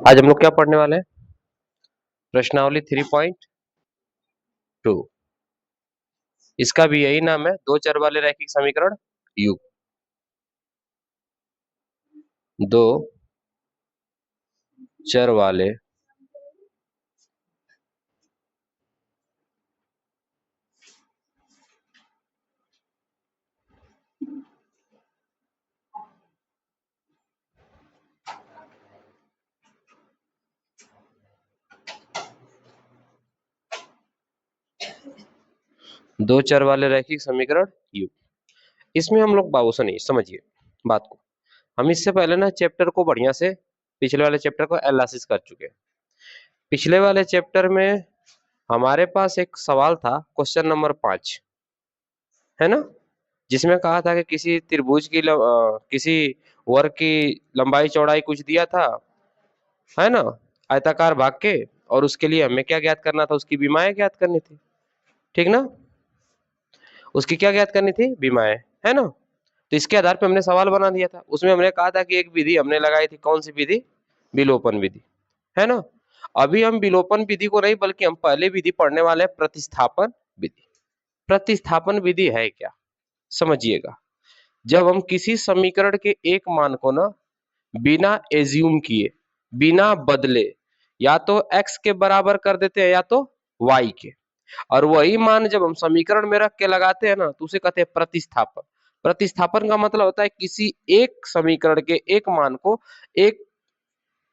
आज हम लोग क्या पढ़ने वाले हैं? प्रश्नावली 3.2। इसका भी यही नाम है, दो चर वाले रैखिक समीकरण युग। दो चर वाले दो चर वाले रैखिक समीकरण युग। इसमें हम लोग बाबू नहीं, समझिए बात को। हम इससे पहले ना चैप्टर को बढ़िया से, पिछले वाले चैप्टर को एनालिसिस कर चुके हैं। पिछले वाले चैप्टर में हमारे पास एक सवाल था, क्वेश्चन नंबर 5, है ना, जिसमें कहा था कि किसी त्रिभुज की किसी वर्ग की लंबाई चौड़ाई कुछ दिया था, है ना, आयताकार भाग के, और उसके लिए हमें क्या ज्ञात करना था? उसकी विमाएं ज्ञात करनी थी, ठीक ना। उसकी क्या ज्ञात करनी थी? विमाएं, है ना। तो इसके आधार पे हमने सवाल बना दिया था। उसमें हमने कहा था कि एक विधि हमने लगाई थी, कौन सी विधि? विलोपन विधि, है ना। अभी हम विलोपन विधि को नहीं, बल्कि हम पहले विधि पढ़ने वाले हैं, प्रतिस्थापन विधि। प्रतिस्थापन विधि है क्या, समझिएगा। जब हम किसी समीकरण के एक मान को ना बिना एज्यूम किए, बिना बदले, या तो x के बराबर कर देते हैं या तो y के, और वही मान जब हम समीकरण में रख के लगाते हैं ना, तो उसे कहते हैं प्रतिस्थापन। प्रतिस्थापन का मतलब होता है किसी एक समीकरण के एक मान को एक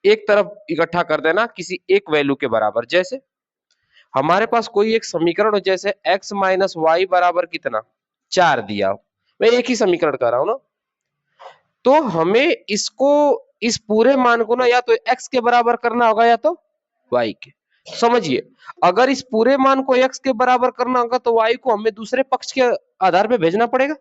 एक तरफ इकट्ठा कर देना किसी एक वैल्यू के बराबर। जैसे हमारे पास कोई एक समीकरण हो, जैसे x माइनस वाई बराबर कितना? 4 दिया हो। मैं एक ही समीकरण कर रहा हूं ना, तो हमें इसको, इस पूरे मान को ना या तो x के बराबर करना होगा या तो y के। समझिए, अगर इस पूरे मान को x के बराबर करना होगा तो y को हमें दूसरे पक्ष के आधार पे भेजना पड़ेगा।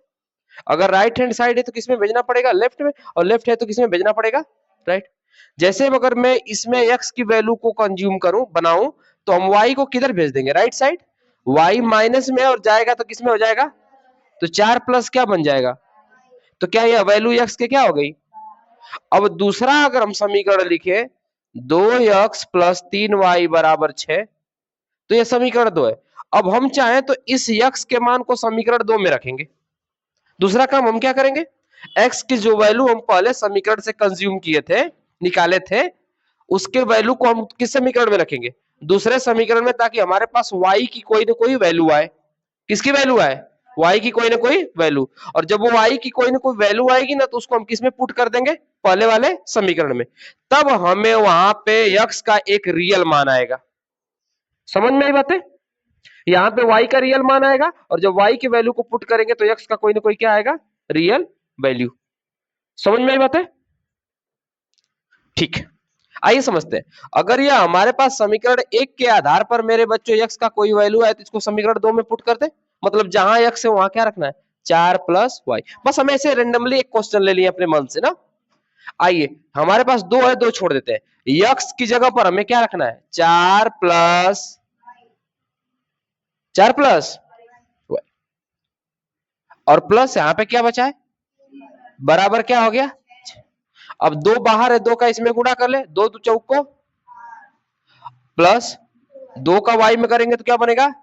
अगर राइट हैंड साइड है तो किसमें भेजना पड़ेगा? लेफ्ट में। और लेफ्ट है तो किसमें भेजना पड़ेगा? राइट। जैसे अगर मैं इसमें x की वैल्यू को कंज्यूम करूं, बनाऊं, तो हम y को किधर भेज देंगे? Right side. y माइनस में और जाएगा तो किसमें हो जाएगा? तो 4 प्लस क्या बन जाएगा? तो क्या यह वैल्यू x के क्या हो गई? अब दूसरा अगर हम समीकरण लिखे 2x प्लस 3y बराबर 6, तो यह समीकरण 2 है। अब हम चाहें तो इस x के मान को समीकरण 2 में रखेंगे। दूसरा काम हम क्या करेंगे? x की जो वैल्यू हम पहले समीकरण से कंज्यूम किए थे, निकाले थे, उसके वैल्यू को हम किस समीकरण में रखेंगे? दूसरे समीकरण में, ताकि हमारे पास y की कोई ना कोई वैल्यू आए। किसकी वैल्यू आए? y की कोई ना कोई वैल्यू। और जब वो y की कोई ना कोई वैल्यू आएगी ना, तो उसको हम किस में पुट कर देंगे? पहले वाले समीकरण में। तब हमें वहां पे x का एक रियल मान आएगा। समझ में आई बात है? यहाँ पे y का रियल मान आएगा, और जब y की वैल्यू को पुट करेंगे तो x का कोई ना कोई क्या आएगा? Real value. समझ में आई बात है? ठीक है, आइए समझते हैं। अगर यह हमारे पास समीकरण एक के आधार पर मेरे बच्चों x का कोई वैल्यू है, तो इसको समीकरण 2 में पुट कर दे। मतलब जहां x है वहां क्या रखना है? 4 प्लस वाई। बस हमें ऐसे रेंडमली एक क्वेश्चन ले लिए अपने मन से ना। आइए, हमारे पास 2 है, 2 छोड़ देते हैं। x की जगह पर हमें क्या रखना है? 4 प्लस वाई, और प्लस यहाँ पे क्या बचा है? बराबर क्या हो गया? अब 2 बाहर है, 2 का इसमें गुणा कर ले, 2 चौक को, प्लस 2 का y में करेंगे तो क्या बनेगा?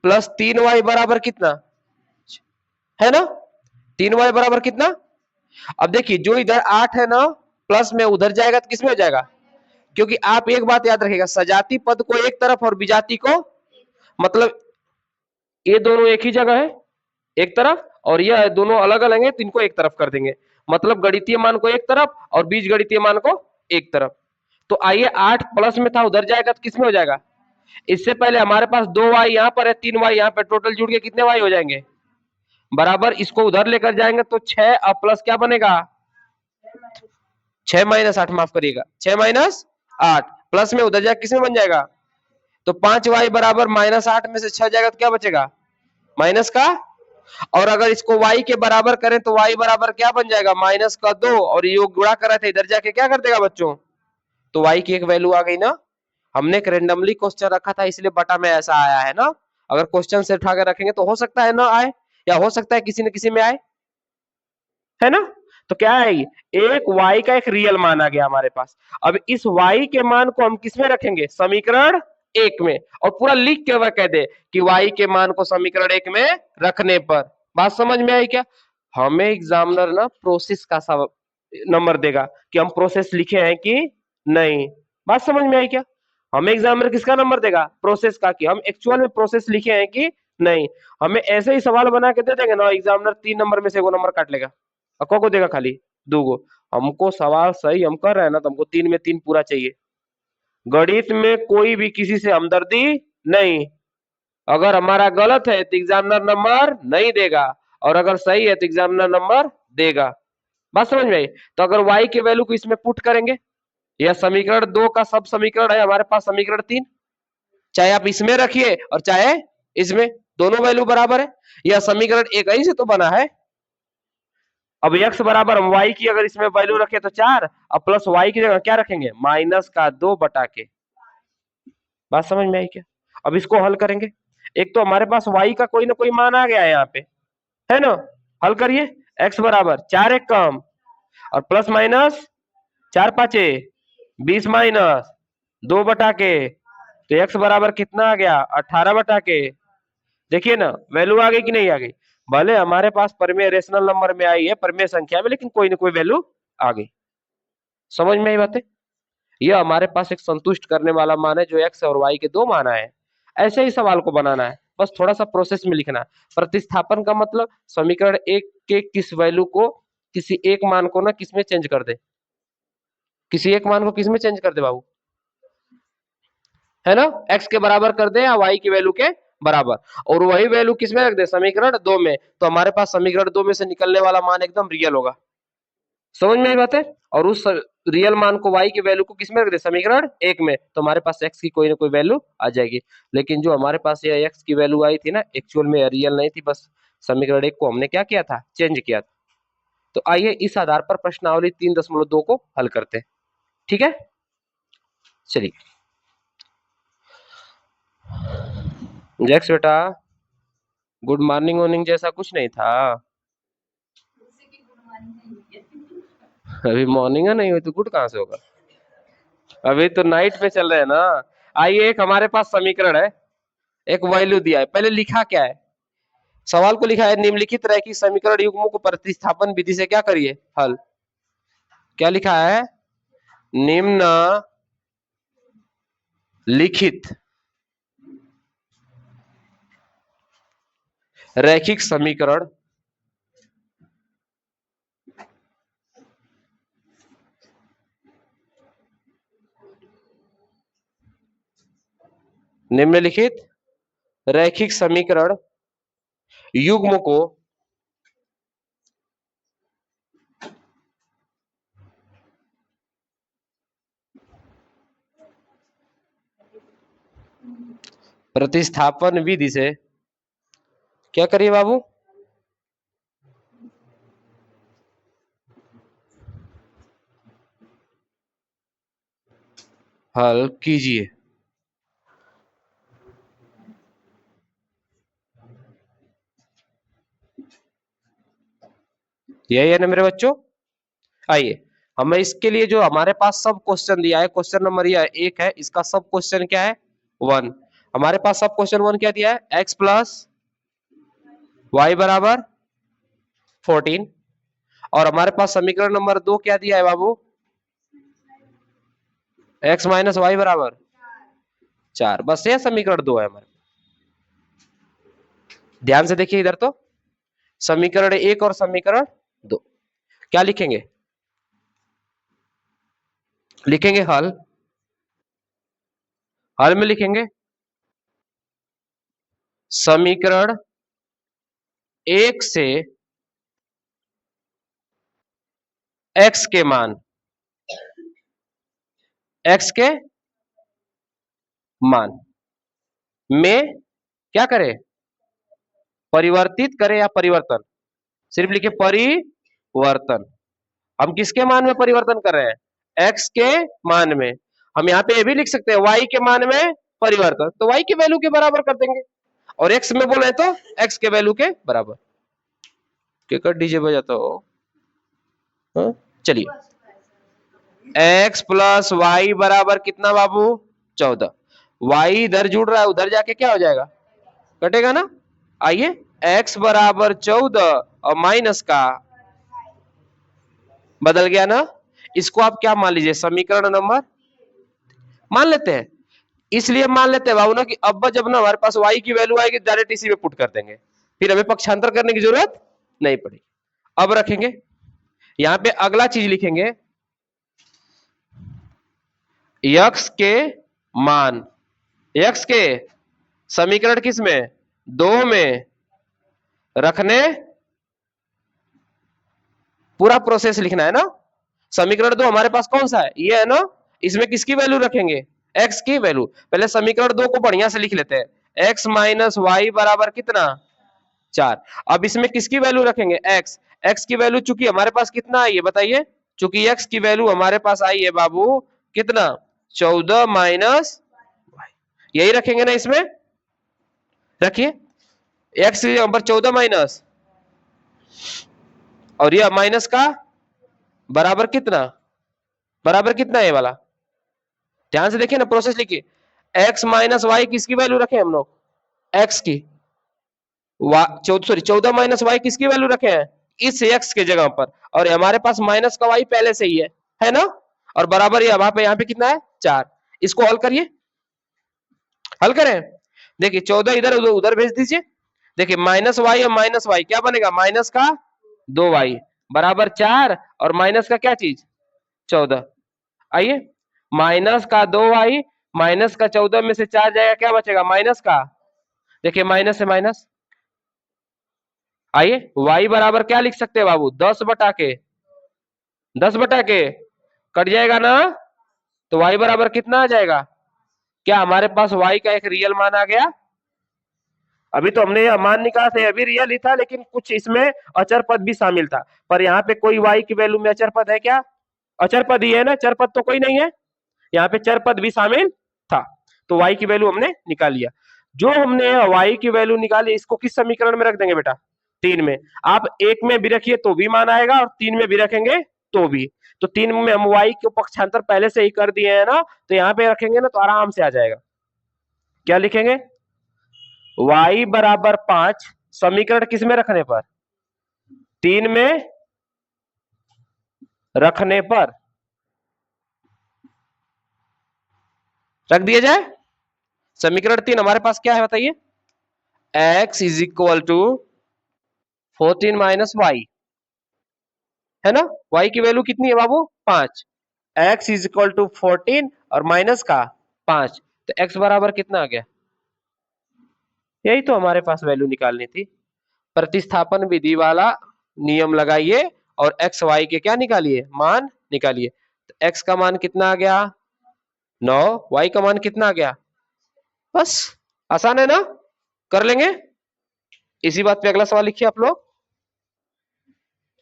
प्लस 3y बराबर कितना है ना? 3y बराबर कितना? अब देखिए, जो इधर 8 है ना, प्लस में उधर जाएगा तो किसमें हो जाएगा? क्योंकि आप एक बात याद रखिएगा, सजाती पद को एक तरफ और विजाती को, मतलब ये दोनों एक ही जगह है एक तरफ, और ये दोनों अलग अलग है तो इनको एक तरफ कर देंगे। मतलब गणितीय मान को एक तरफ और बीज गणितीय मान को एक तरफ। तो आइए, 8 प्लस में था, उधर जाएगा तो किसमें हो जाएगा? इससे पहले हमारे पास 2y यहाँ पर है, 3y यहाँ पे, टोटल जुड़ के कितने y हो जाएंगे? बराबर, इसको उधर लेकर जाएंगे तो 6 और प्लस क्या बनेगा? 6 माइनस 8, माफ करिएगा, 6 माइनस 8, प्लस में उधर जाए किसमें बन जाएगा? तो 5y बराबर माइनस 8 में से 6 जाएगा तो क्या बचेगा? माइनस का। और अगर इसको y के बराबर करें तो y बराबर क्या बन जाएगा? माइनस का 2, और ये गुणा करा था, इधर जाके क्या कर देगा बच्चों? तो y की एक वैल्यू आ गई ना। हमने एक रेंडमली क्वेश्चन रखा था, इसलिए बटा में ऐसा आया है ना। अगर क्वेश्चन से उठा के रखेंगे तो हो सकता है ना आए, या हो सकता है किसी न किसी में आए, है ना। तो क्या है, एक y का एक रियल मान आ गया हमारे पास। अब इस y के मान को हम किस में रखेंगे, समीकरण एक में, और पूरा लिख के वह कह दे कि y के मान को समीकरण एक में रखने पर। बात समझ में आई क्या? हमें एग्जामिनर ना प्रोसेस का सब नंबर देगा कि हम प्रोसेस लिखे हैं कि नहीं। बात समझ में आई क्या? हमें एग्जामिनर किसका नंबर देगा, प्रोसेस का, कि हम एक्चुअल में प्रोसेस लिखे हैं कि नहीं। हमें ऐसे ही सवाल बना के दे देंगे ना, एग्जामिनर 3 नंबर में से वो नंबर काट लेगा, और को देगा खाली 2 गो। हमको सवाल सही हम कर रहे हैं ना, तो हमको 3 में 3 पूरा चाहिए। गणित में कोई भी किसी से हमदर्दी नहीं। अगर हमारा गलत है तो एग्जामिनर नंबर नहीं देगा, और अगर सही है तो एग्जामिनर नंबर देगा। बात समझ में आई? तो अगर y के वैल्यू को इसमें पुट करेंगे, यह समीकरण 2 का सब समीकरण है हमारे पास, समीकरण 3, चाहे आप इसमें रखिए और चाहे इसमें, दोनों वैल्यू बराबर है। यह समीकरण एक ही से तो बना है। अब x बराबर हम y की अगर इसमें वैल्यू रखे तो 4, अब प्लस y की जगह क्या रखेंगे, -2 बटा के। बात समझ में आई क्या? अब इसको हल करेंगे। एक तो हमारे पास y का कोई ना कोई मान आ गया है यहाँ पे, है ना? हल करिए। x बराबर 4 एक कम और प्लस माइनस 4 पाँचे 20 माइनस 2 बटा के, तो x बराबर कितना आ गया, 18 बटा के। देखिए ना, वैल्यू आ गई कि नहीं आ गई? भले हमारे पास परिमेय रेशनल नंबर में आई है, परिमेय संख्या में, लेकिन कोई ना कोई वैल्यू आ गई। समझ में आई बातें? यह हमारे पास एक संतुष्ट करने वाला मान है, जो x और y के 2 मान आए हैं। ऐसे ही सवाल को बनाना है, बस थोड़ा सा प्रोसेस में लिखना है। प्रतिस्थापन का मतलब समीकरण एक के किस वैल्यू को, किसी एक मान को ना किस में चेंज कर दे, किसी एक मान को किस में चेंज कर दे बाबू, है ना? x के बराबर कर दे या y की वैल्यू के बराबर, और वही वैल्यू किस में रख दे, समीकरण 2 में। तो हमारे पास समीकरण 2 में से निकलने वाला मान एकदम रियल होगा। समझ में आई बात है? और उस रियल मान को y की वैल्यू को किस में रख दे, समीकरण एक में, तो हमारे पास x की कोई ना कोई वैल्यू आ जाएगी। लेकिन जो हमारे पास ये x की वैल्यू आई थी ना, एक्चुअल में रियल नहीं थी, बस समीकरण एक को हमने क्या किया था, चेंज किया था। तो आइए इस आधार पर प्रश्नावली 3.2 को हल करते हैं। ठीक है, चलिए। जैक्स बेटा, गुड मॉर्निंग मॉर्निंग जैसा कुछ नहीं था। अभी मॉर्निंग है नहीं हुई तो गुड कहां से होगा? अभी तो नाइट पे चल रहे हैं ना। आइए, एक हमारे पास समीकरण है, एक वैल्यू दिया है। पहले लिखा क्या है, सवाल को लिखा है, निम्नलिखित रैखिक समीकरण युग्मों को प्रतिस्थापन विधि से क्या करिए, हल। क्या लिखा है, निम्न लिखित रैखिक समीकरण निम्नलिखित रैखिक समीकरण युग्म को प्रतिस्थापन विधि से क्या करिए बाबू, हल कीजिए। यही है ना मेरे बच्चों? आइए, हमें इसके लिए जो हमारे पास सब क्वेश्चन दिया है, क्वेश्चन नंबर यह एक है, इसका सब क्वेश्चन क्या है, 1। हमारे पास सब क्वेश्चन 1 क्या दिया है, x प्लस वाई बराबर 14, और हमारे पास समीकरण नंबर 2 क्या दिया है बाबू, x माइनस वाई बराबर 4। बस ये समीकरण 2 है हमारे। ध्यान से देखिए इधर, तो समीकरण 1 और समीकरण 2 क्या लिखेंगे, लिखेंगे हल। हल में लिखेंगे समीकरण 1 से x के मान, x के मान में क्या करें, परिवर्तित करें या परिवर्तन, सिर्फ लिखे परिवर्तन। हम किसके मान में परिवर्तन कर रहे हैं, x के मान में। हम यहाँ पे ये भी लिख सकते हैं y के मान में परिवर्तन, तो y की वैल्यू के बराबर कर देंगे, और x में बोले तो x के वैल्यू के बराबर। के कर डीजे बजाता हो। हाँ? चलिए x प्लस वाई बराबर कितना बाबू 14। y इधर जुड़ रहा है, उधर जाके क्या हो जाएगा, कटेगा ना। आइए x बराबर 14 और माइनस का बदल गया ना, इसको आप क्या मान लीजिए, समीकरण नंबर मान लेते हैं। इसलिए मान लेते हैं बाबू ना कि अब जब ना हमारे पास y की वैल्यू आएगी डायरेक्ट इसी में पुट कर देंगे, फिर हमें पक्षांतर करने की जरूरत नहीं पड़ेगी। अब रखेंगे यहां पे अगला चीज लिखेंगे, x के मान, x के समीकरण किस में, 2 में रखने, पूरा प्रोसेस लिखना है ना। समीकरण 2 हमारे पास कौन सा है, ये है ना, इसमें किसकी वैल्यू रखेंगे, x की वैल्यू। पहले समीकरण 2 को बढ़िया से लिख लेते हैं, x माइनस वाई बराबर कितना 4। अब इसमें किसकी वैल्यू रखेंगे, x की वैल्यू चूंकि हमारे पास कितना आई है बताइए, चूंकि x की वैल्यू हमारे पास आई है बाबू कितना 14 माइनस, यही रखेंगे ना इसमें, रखिए x की जगह पर 14 माइनस, और ये माइनस का बराबर कितना, बराबर कितना है ये वाला, ध्यान से देखिए ना, प्रोसेस लिखिए, x माइनस वाई किसकी वैल्यू रखे हम लोग, x की, 14 माइनस वाई किसकी वैल्यू रखे हैं, इस x के जगह पर, और हमारे पास माइनस का y पहले से ही है ना, और बराबर ये वहां पे यहाँ पे कितना है 4। इसको हल करिए, हल करें, देखिए 14 इधर उधर भेज दीजिए, देखिए माइनस वाई और माइनस वाई क्या बनेगा, माइनस का 2y बराबर 4, और माइनस का क्या चीज 14। आइए माइनस का 2y माइनस का 14 में से 4 जाएगा, क्या बचेगा माइनस का, देखिए माइनस से माइनस। आइए y बराबर क्या लिख सकते हैं बाबू, 10 बटा के, 10 बटा के कट जाएगा ना, तो y बराबर कितना आ जाएगा, क्या हमारे पास y का एक रियल मान आ गया। अभी तो हमने यह मान निकाला था, अभी रियल ही था, लेकिन कुछ इसमें अचर पद भी शामिल था, पर यहाँ पे कोई y की वैल्यू में अचर पद है क्या, अचर पद ही है ना, चर पद तो कोई नहीं है, यहाँ पे चर पद भी शामिल था, तो y की वैल्यू हमने निकाल लिया। जो हमने y की वैल्यू निकाली, इसको किस समीकरण में रख देंगे बेटा, 3 में। आप 1 में भी रखिए तो भी मान आएगा, और 3 में भी रखेंगे तो भी, तो 3 में हम y के पक्षांतर पहले से ही कर दिए है ना, तो यहाँ पे रखेंगे ना तो आराम से आ जाएगा। क्या लिखेंगे, y बराबर 5 समीकरण किस में रखने पर, 3 में रखने पर रख दिया जाए। समीकरण 3 हमारे पास क्या है बताइए, x is equal to 14 minus y, है ना, y की वैल्यू कितनी है बाबू 5, x इज इक्वल टू 14 और माइनस का 5, तो x बराबर कितना आ गया, यही तो हमारे पास वैल्यू निकालनी थी। प्रतिस्थापन विधि वाला नियम लगाइए और x y के क्या निकालिए, मान निकालिए। तो x का मान कितना आ गया 9, y का मान कितना आ गया, बस आसान है ना, कर लेंगे। इसी बात पे अगला सवाल लिखिए आप लोग,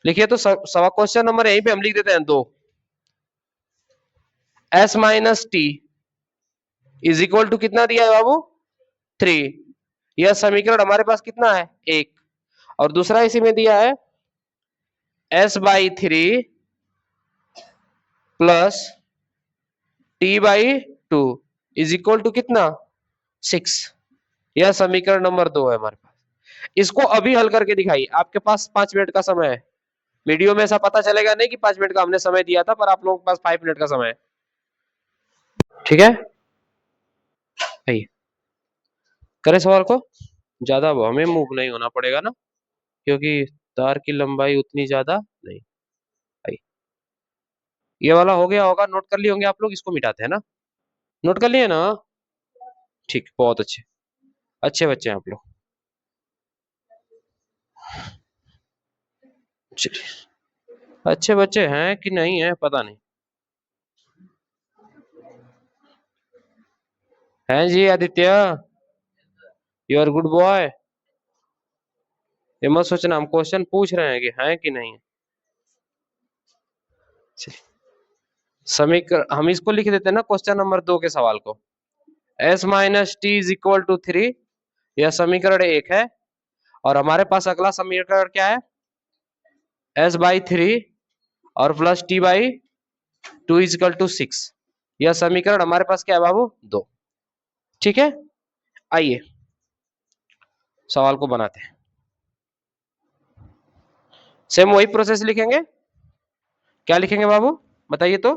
लिखिए तो सवा क्वेश्चन नंबर यहीं पे हम लिख देते हैं 2, s minus t is equal to कितना दिया है बाबू 3, यह समीकरण हमारे पास कितना है 1, और दूसरा इसी में दिया है s by 3 plus t by 2 is equal to कितना 6, यह समीकरण नंबर 2 है हमारे पास। इसको अभी हल करके दिखाइए, आपके पास 5 मिनट का समय है, वीडियो में ऐसा पता चलेगा नहीं कि 5 मिनट का हमने समय दिया था, पर आप लोगों के पास 5 मिनट का समय है, ठीक है। आइए करें सवाल को, ज्यादा हमें मूव नहीं होना पड़ेगा ना, क्योंकि तार की लंबाई उतनी ज्यादा नहीं। आइए ये वाला हो गया होगा, नोट कर लिए होंगे आप लोग, इसको मिटाते हैं ना, नोट कर लिए ना, ठीक, बहुत अच्छे, अच्छे बच्चे हैं आप लोग। चलिए अच्छे बच्चे हैं कि नहीं है पता नहीं, हैं जी Aditya, you are good boy, ये मत सोचना हम क्वेश्चन पूछ रहे हैं कि हैं कि नहीं। समीकरण हम इसको लिख देते हैं ना, क्वेश्चन नंबर 2 के सवाल को, s minus t is equal to 3, यह समीकरण 1 है, और हमारे पास अगला समीकरण क्या है s बाई 3 और plus t by 2 is equal to 6। यह समीकरण हमारे पास क्या है बाबू? 2। ठीक है, आइए सवाल को बनाते हैं। सेम वही प्रोसेस लिखेंगे। क्या लिखेंगे बाबू, बताइए तो।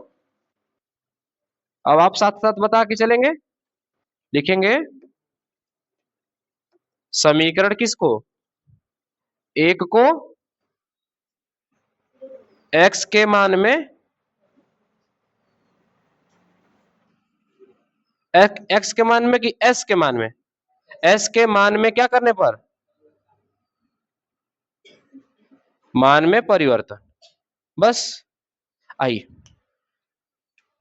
अब आप साथ साथ बता के चलेंगे। लिखेंगे समीकरण किसको? एक को x के मान में, x के मान में कि s के मान में? s के मान में क्या करने पर? मान में परिवर्तन। बस आइए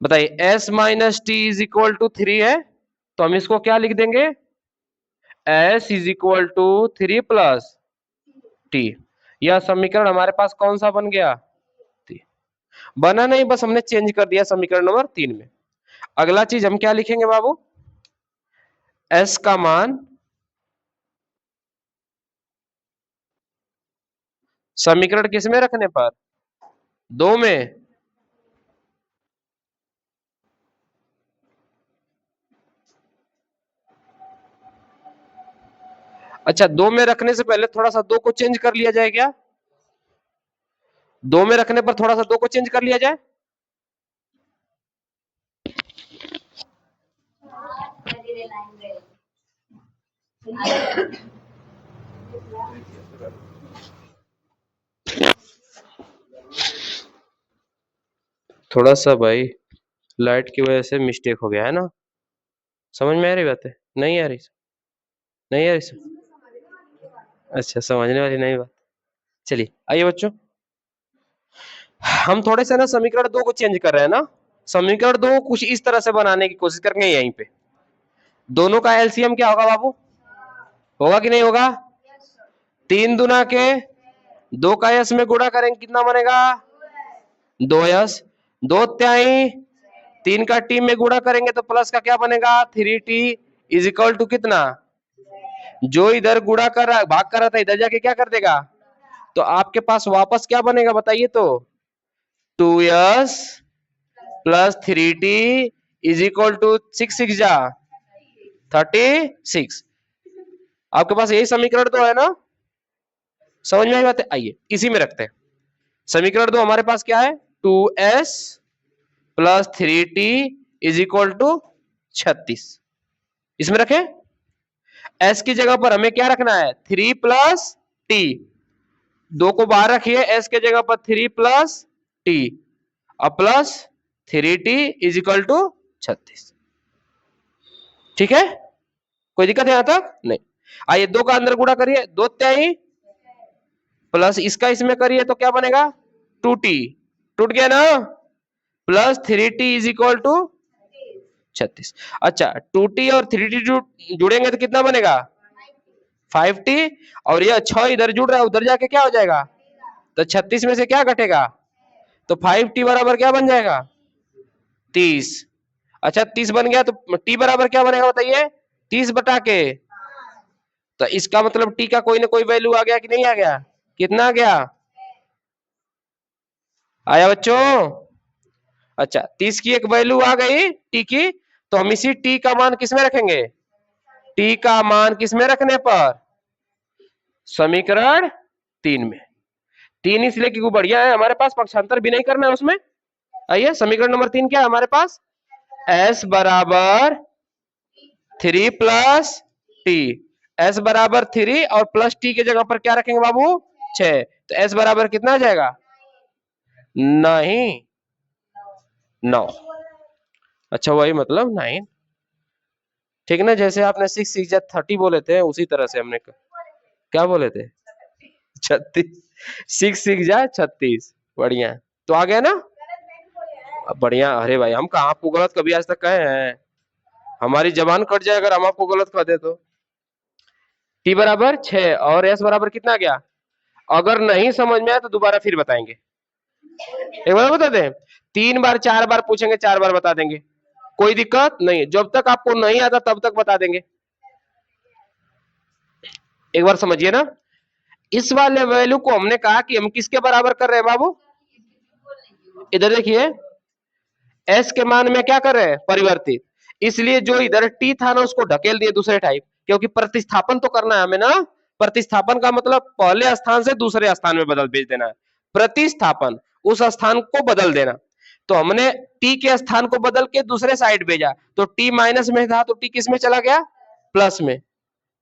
बताइए, s minus t is equal to 3 है, तो हम इसको क्या लिख देंगे? s is equal to 3 plus t. यह समीकरण हमारे पास कौन सा बन गया? बना नहीं, बस हमने चेंज कर दिया समीकरण नंबर 3 में। अगला चीज हम क्या लिखेंगे बाबू? s का मान समीकरण किस में रखने पर? 2 में। अच्छा, 2 में रखने से पहले थोड़ा सा 2 को चेंज कर लिया जाए क्या? 2 में रखने पर थोड़ा सा 2 को चेंज कर लिया जाए। थोड़ा सा भाई लाइट की वजह से मिस्टेक हो गया है ना। समझ में आ रही बात है? नहीं आ रही? नहीं आ रही? अच्छा, समझने वाली नहीं बात। चलिए आइए बच्चों, हम थोड़े से ना समीकरण 2 को चेंज कर रहे हैं ना। समीकरण 2 कुछ इस तरह से बनाने की कोशिश करेंगे। यहीं पे दोनों का एलसीएम क्या होगा बाबू? होगा कि नहीं होगा? 3 दुना के 2 का यस में गुणा करेंगे, कितना बनेगा? 2 यस। 2 त्याई 3 का टी में गुणा करेंगे तो प्लस का क्या बनेगा? 3t इज इक्वल टू कितना? जो इधर गुणा कर रहा, भाग कर रहा था, इधर जाके क्या कर देगा? तो आपके पास वापस क्या बनेगा बताइए तो? 2s plus 3t is equal to 6 6 जा 36। आपके पास यही समीकरण तो है ना। समझ में आई बात है? आइए इसी में रखते हैं। समीकरण 2 हमारे पास क्या है? 2s plus 3t is equal to 36। इसमें रखें। s की जगह पर हमें क्या रखना है? 3 प्लस टी। 2 को बाहर रखिए, s के जगह पर 3 प्लस टी और plus 3t is equal to 36। ठीक है, कोई दिक्कत है यहां तक? नहीं। आइए 2 का अंदर गुणा करिए, 2 त्याई प्लस इसका इसमें करिए तो क्या बनेगा? 2t। टूट गया ना। Plus 3t is equal to 36। अच्छा, 2t और 3t जुड़ेंगे तो कितना बनेगा? 5t। और यह 6 इधर जुड़ रहा है, उधर जाके क्या हो जाएगा? तो 36 में से क्या घटेगा? तो 5t बराबर क्या बन जाएगा? 30। अच्छा, 30 बन गया तो t बराबर क्या बनेगा बताइए? 30 बटा के। तो इसका मतलब t का कोई ना कोई वैल्यू आ गया कि नहीं आ गया? कितना आ गया? आया बच्चों? अच्छा, 30 की एक वैल्यू आ गई t की, तो हम इसी t का मान किसमें रखेंगे? t का मान किसमें रखने पर? समीकरण 3 में। 3 इसलिए क्योंकि बढ़िया है, हमारे पास पक्षांतर भी नहीं करना है उसमें। आइए समीकरण नंबर 3 क्या है हमारे पास? s बराबर 3 प्लस टी। s बराबर 3 और प्लस टी के जगह पर क्या रखेंगे बाबू? 6। तो s बराबर कितना आ जाएगा? नहीं, 9। अच्छा, वही मतलब 9। ठीक ना, जैसे आपने 6 6 जा 30 बोले थे, उसी तरह से हमने क्या बोले थे? 36। 6 6 जा 36। बढ़िया, तो आ गया ना। बढ़िया। अरे भाई, हम कहा आपको गलत कभी आज तक कहे हैं? हमारी जबान कट जाए अगर हम आपको गलत कह दे तो। टी बराबर 6 और एस बराबर कितना आ गया? अगर नहीं समझ में आया तो दोबारा फिर बताएंगे। एक बार बता दें, 3 बार 4 बार पूछेंगे, 4 बार बता देंगे, कोई दिक्कत नहीं। जब तक आपको नहीं आता तब तक बता देंगे। एक बार समझिए ना, इस वाले वैल्यू को हमने कहा कि हम किसके बराबर कर रहे हैं बाबू? इधर देखिए एस के मान में क्या कर रहे हैं, परिवर्तित, इसलिए जो इधर टी था ना उसको ढकेल दिए दूसरे टाइप, क्योंकि प्रतिस्थापन तो करना है हमें ना। प्रतिस्थापन का मतलब पहले स्थान से दूसरे स्थान में बदल भेज देना है, प्रतिस्थापन उस स्थान को बदल देना। तो हमने टी के स्थान को बदल के दूसरे साइड भेजा, तो टी माइनस में था तो टी किस में चला गया, प्लस में।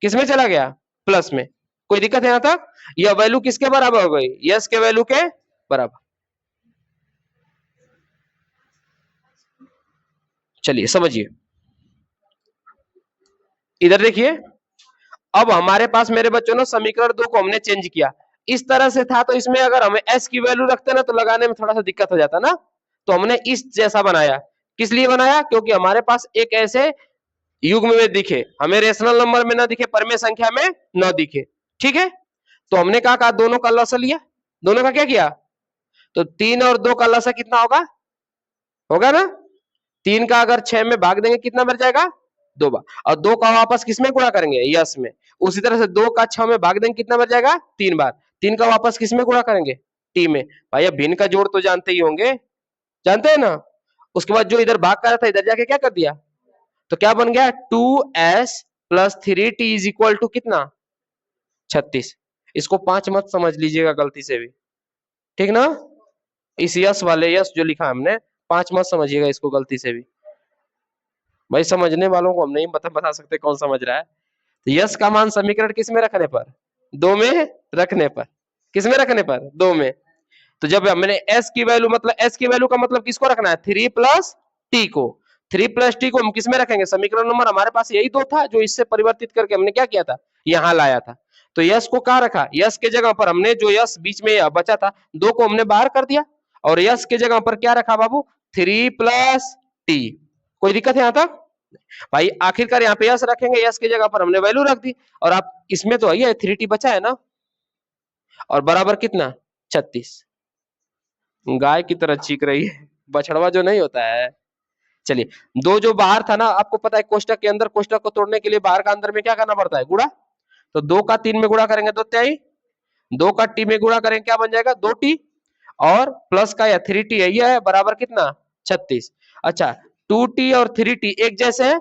किस में चला गया, प्लस में। कोई दिक्कत है यहां तक? यह वैल्यू किसके बराबर हो गई, यस के वैल्यू के बराबर। चलिए समझिए, इधर देखिए अब हमारे पास मेरे बच्चों ने समीकरण 2 को हमने चेंज किया, इस तरह से था तो इसमें अगर हमें s की वैल्यू रखते ना तो लगाने में थोड़ा सा दिक्कत हो जाता ना, तो हमने इस जैसा बनाया। किस लिए बनाया, क्योंकि हमारे पास एक ऐसे युग्म में दिखे, हमें रेशनल नंबर में ना दिखे, परमेय संख्या में न दिखे, ठीक है। तो हमने कहा दोनों का लसा लिया, दोनों का क्या किया, तो 3 और 2 का लसा कितना होगा, होगा ना, 3 का अगर 6 में भाग देंगे कितना बच जाएगा, 2 बार, और 2 का वापस किसमें गुणा करेंगे, यस में। उसी तरह से 2 का 6 में भाग देंगे कितना बच जाएगा, 3 बार, 3 का वापस किसमें गुणा करेंगे, टी में। भाई अब भिन्न का जोड़ तो जानते ही होंगे, जानते हैं ना। उसके बाद जो इधर भाग कर रहा था इधर जाके क्या कर दिया, तो क्या बन गया 2s plus 3t is equal to कितना, 36। इसको 5 मत समझ लीजिएगा गलती से भी, ठीक ना। इस यस वाले यस जो लिखा हमने 5 मत समझिएगा इसको गलती से भी, भाई समझने वालों को हम नहीं बता सकते कौन समझ रहा है। तो यस का मान समीकरण किस में रखने पर, 2 में रखने पर, किस में रखने पर, 2 में। तो जब हमने एस की वैल्यू मतलब एस की वैल्यू का मतलब किसको रखना है, 3 प्लस टी को, 3 प्लस टी को हम किस में रखेंगे, समीकरण नंबर हमारे पास यही 2 था जो इससे परिवर्तित करके हमने क्या किया था, यहां लाया था। तो यस को कहां रखा, यस के जगह पर हमने जो यस बीच में बचा था 2 को हमने बाहर कर दिया, और यस के जगह पर क्या रखा बाबू, 3 प्लस टी। कोई दिक्कत है यहां तक भाई, आखिरकार यहाँ पे यस रखेंगे, यस की जगह पर हमने वैल्यू रख दी, और आप इसमें तो है 3t बचा है ना, और बराबर कितना 36। गाय की तरह चीख रही है, बछड़वा जो नहीं होता है। चलिए, दो जो बाहर था ना, आपको पता है कोष्टक के अंदर, कोष्टक को तोड़ने के लिए बाहर का अंदर में क्या करना पड़ता है, गुणा। तो 2 का 3 में गुणा करेंगे 2 त्याई, 2 का टी में गुणा करेंगे क्या बन जाएगा 2t, और प्लस का या 3t है, यह है बराबर कितना 36। अच्छा 2t और 3t एक जैसे है,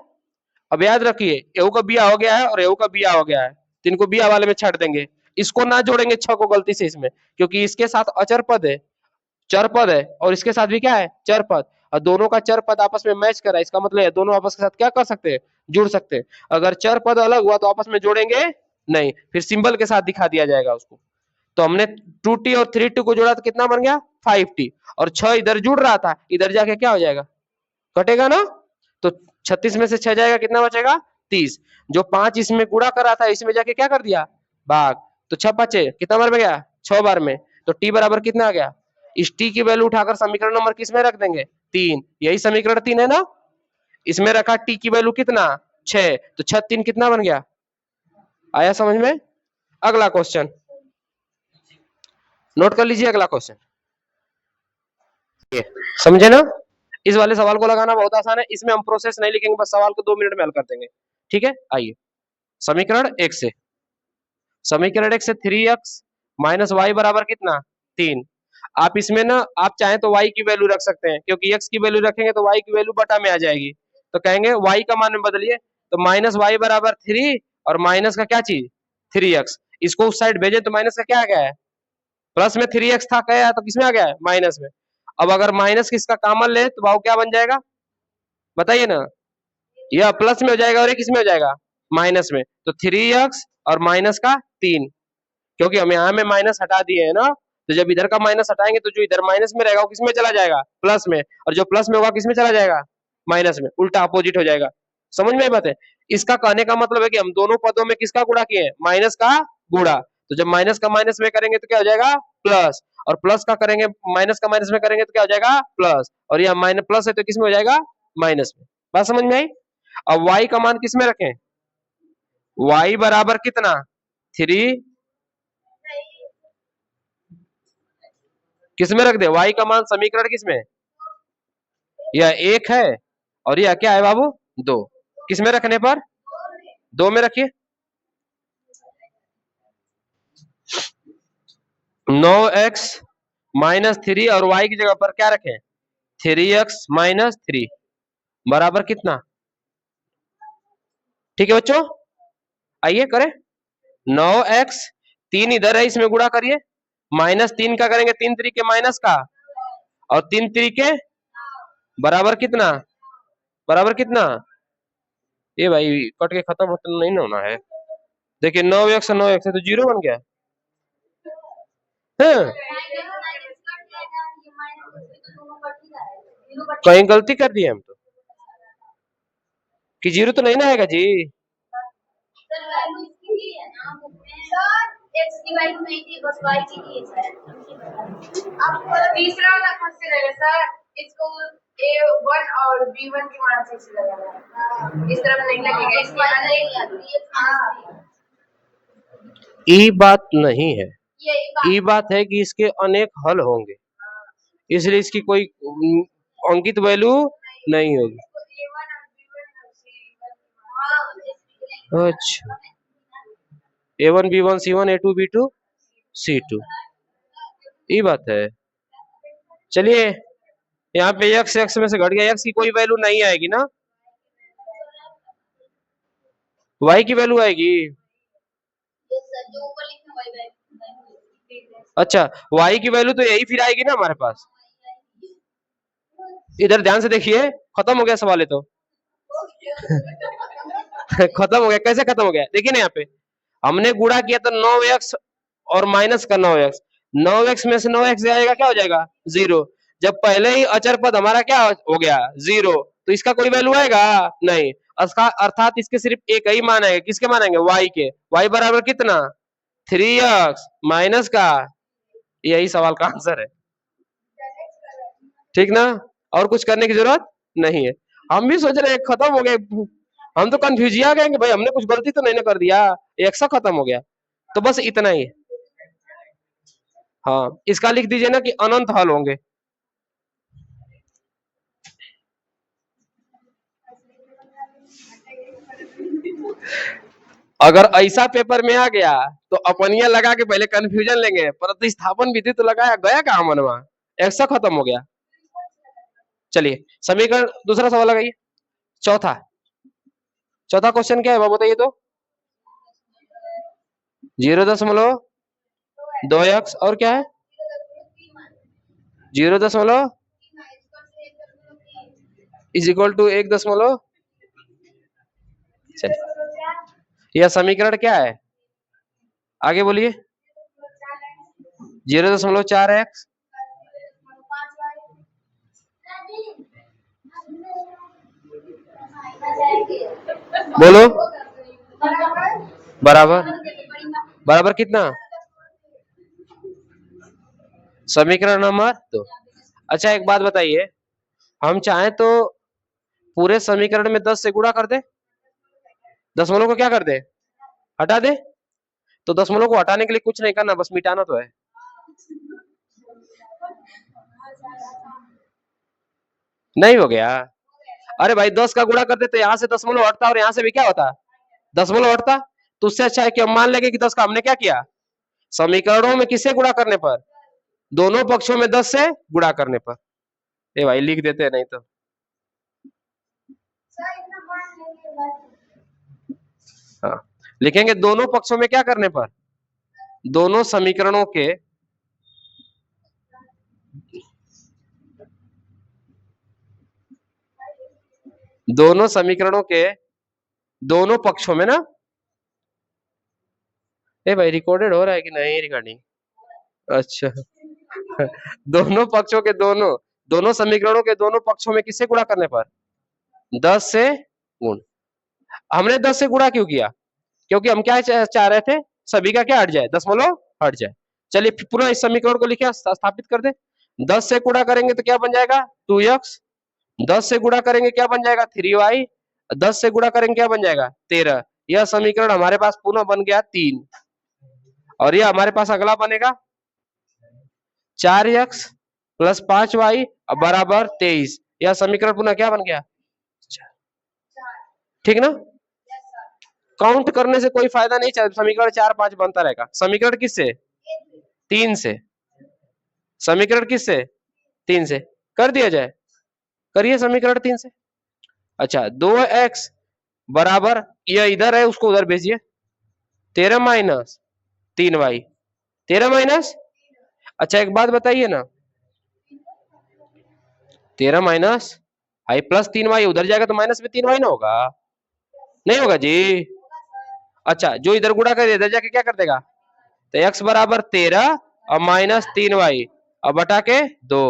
अब याद रखिए एहू का बिया हो गया है और एहू का बिया हो गया है, तो इनको बिया वाले में छाट देंगे, इसको ना जोड़ेंगे 6 को गलती से इसमें, क्योंकि इसके साथ अचर पद है, चर पद है, और इसके साथ भी क्या है, चर पद, और दोनों का चर पद आपस में मैच कर रहा है, इसका मतलब है दोनों आपस के साथ क्या कर सकते हैं, जुड़ सकते हैं। अगर चर पद अलग हुआ तो आपस में जोड़ेंगे नहीं, फिर सिंबल के साथ दिखा दिया जाएगा उसको। तो हमने 2t और 3t को जोड़ा तो कितना बन गया 5t, और 6 इधर जुड़ रहा था, इधर जाके क्या हो जाएगा, कटेगा ना। तो 36 में से 6 जाएगा कितना बचेगा 30, जो 5 इसमें गुणा कर रहा था इसमें जाके क्या कर दिया, भाग, तो 6 5 कितना बार में गया, 6 बार में। तो t बराबर कितना आ गया, इस t की वैल्यू उठाकर समीकरण नंबर किस में रख देंगे 3, यही समीकरण 3 है ना। इसमें रखा t की वैल्यू कितना 6, तो 6 3 कितना बन गया, आया समझ में। अगला क्वेश्चन नोट कर लीजिए, अगला क्वेश्चन समझे ना। इस वाले सवाल को लगाना बहुत आसान है, इसमें हम प्रोसेस नहीं लिखेंगे, बस सवाल को 2 मिनट में हल कर देंगे, ठीक है। आइए समीकरण 1 से, समीकरण 1 से 3x माइनस वाई बराबर कितना 3। आप इसमें ना आप चाहें तो y की वैल्यू रख सकते हैं, क्योंकि x की वैल्यू रखेंगे तो y की वैल्यू बटा में आ जाएगी, तो कहेंगे y का मान में बदलिए, तो माइनस वाई बराबर 3, और माइनस का क्या चीज 3x, इसको उस साइड भेजे तो माइनस का क्या आ गया है, प्लस में 3x था क्या, तो किसमें आ गया है माइनस में। अब अगर माइनस किसका कॉमन ले तो भाव क्या बन जाएगा, बताइए ना, यह प्लस में हो जाएगा और ये किस में हो जाएगा माइनस में, तो 3x और माइनस का 3, क्योंकि हम यहाँ में माइनस हटा दिए है ना, तो जब इधर का माइनस हटाएंगे तो जो इधर माइनस में रहेगा वो किसमें चला जाएगा प्लस में, और जो प्लस में होगा किसमें चला जाएगा माइनस में, उल्टा अपोजिट हो जाएगा। समझ में आई बात है। इसका कहने का मतलब है कि हम दोनों पदों में किसका गुणा किए, माइनस का गुणा, तो जब माइनस का माइनस में करेंगे तो क्या हो जाएगा प्लस, और प्लस का करेंगे माइनस का माइनस में करेंगे तो क्या हो जाएगा प्लस, और यह माइनस प्लस है तो किसमें हो जाएगा माइनस में। बात समझ में आई। अब y का मान किसमें रखें, y बराबर कितना 3, किसमें रख दे, y का मान समीकरण किसमें, यह 1 है और यह क्या है बाबू 2, किसमें रखने पर 2 में रखिए, 9x -3 और y की जगह पर क्या रखें 3x माइनस 3 बराबर कितना। ठीक है बच्चों, आइए करें 9x 3 इधर है इसमें गुणा करिए, -3 का करेंगे 3 3 के माइनस का और 3 3 के बराबर कितना, बराबर कितना। ये भाई कट के खत्म होता नहीं ना होना है। देखिए 9x 9x है तो 0 बन गया है। कहीं गलती कर दी है हम तो कि 0 तो नहीं ना आएगा जी। तीसरा वाला क्वेश्चन है सर, इसको A1 और B1 के मान से लगाना है, इस तरफ नहीं लगेगा, इसके ई बात नहीं है, ई बात है कि इसके अनेक हल होंगे, इसलिए इसकी कोई अंकित वैल्यू नहीं होगी। अच्छा A1 B1 C1 A2 B2 C2 ये बात है। चलिए यहाँ पे x x में से घट गया, x की कोई वैल्यू नहीं आएगी ना, y की वैल्यू आएगी। अच्छा y की वैल्यू तो यही फिर आएगी ना हमारे पास। इधर ध्यान से देखिए, खत्म हो गया सवाल है तो खत्म हो गया। कैसे खत्म हो गया, देखिए ना यहाँ पे हमने गुणा किया तो 9x और माइनस का 9x, 9x में से 9x जाएगा क्या हो जाएगा 0। जब पहले ही अचर पद हमारा क्या हो गया 0 तो इसका कोई वैल्यू आएगा नहीं, अर्थात इसके सिर्फ एक ही मान आएगा। किसके मान आएंगे y के, y बराबर कितना 3x माइनस का, यही सवाल का आंसर है। ठीक ना, और कुछ करने की जरूरत नहीं है। हम भी सोच रहे हैं खत्म हो गए, हम तो कंफ्यूज आ गए कि भाई हमने कुछ गलती तो नहीं ना कर दिया, एक सा खत्म हो गया। तो बस इतना ही। हाँ इसका लिख दीजिए ना कि अनंत हल होंगे। अगर ऐसा पेपर में आ गया तो अपनिया लगा के पहले कंफ्यूजन लेंगे, प्रतिस्थापन विधि तो लगाया गया कहां मनवा, ऐसा खत्म हो गया। चलिए समीकरण दूसरा सवाल लगाइए, चौथा चौथा क्वेश्चन क्या है वो बताइए तो। 0.2x और क्या है 0.1 इज इक्वल टू 1. चलिए यह समीकरण क्या है, आगे बोलिए। 0.4x बोलो बराबर, बराबर कितना, समीकरण नंबर 2। अच्छा एक बात बताइए, हम चाहें तो पूरे समीकरण में 10 से गुणा कर दे, दशमलव को क्या कर दे हटा दे, तो दशमलव को हटाने के लिए कुछ नहीं करना, बस मिटाना तो है। नहीं हो गया, अरे भाई 10 का गुणा करते तो यहाँ से दशमलव हटता और यहाँ से भी क्या होता दशमलव हटता। तो उससे अच्छा है कि हम मान लेंगे कि 10 का हमने क्या किया, समीकरणों में किसे गुणा करने पर, दोनों पक्षों में 10 से गुणा करने पर। ए भाई लिख देते हैं नहीं तो। हाँ लिखेंगे दोनों पक्षों में क्या करने पर, दोनों समीकरणों के दोनों समीकरणों के दोनों पक्षों में ना, ए भाई रिकॉर्डेड हो रहा है कि नहीं रिकॉर्डिंग, अच्छा दोनों पक्षों के दोनों समीकरणों के दोनों पक्षों में किससे गुणा करने पर 10 से गुण। हमने 10 से गुणा क्यों किया, क्योंकि हम क्या चाह रहे थे सभी का क्या हट जाए, दशमलव हट जाए। चलिए पुनः इस समीकरण को लिखे स्थापित कर दे, 10 से गुणा करेंगे तो क्या बन जाएगा 2x, 10 से गुणा करेंगे क्या बन जाएगा 3y, 10 से गुणा करेंगे क्या बन जाएगा 13। यह समीकरण हमारे पास पुनः बन गया 3, और यह हमारे पास अगला बनेगा 4x प्लस 5y बराबर 23। यह समीकरण पुनः क्या बन गया, ठीक ना। काउंट करने से कोई फायदा नहीं, समीकरण 4 5 बनता रहेगा। समीकरण किससे 3 से, समीकरण किससे? 3 से। कर दिया जाए, करिए समीकरण 3 से। अच्छा 2x बराबर, यह इधर है उसको उधर भेजिए, 13 माइनस 3y, 13 माइनस, अच्छा एक बात बताइए ना, 13 माइनस आई प्लस 3y उधर जाएगा तो माइनस में 3y ना होगा? नहीं होगा जी। अच्छा जो इधर गुणा कर इधर जाके क्या कर देगा, तो x बराबर 13 और माइनस 3y और बटा के 2।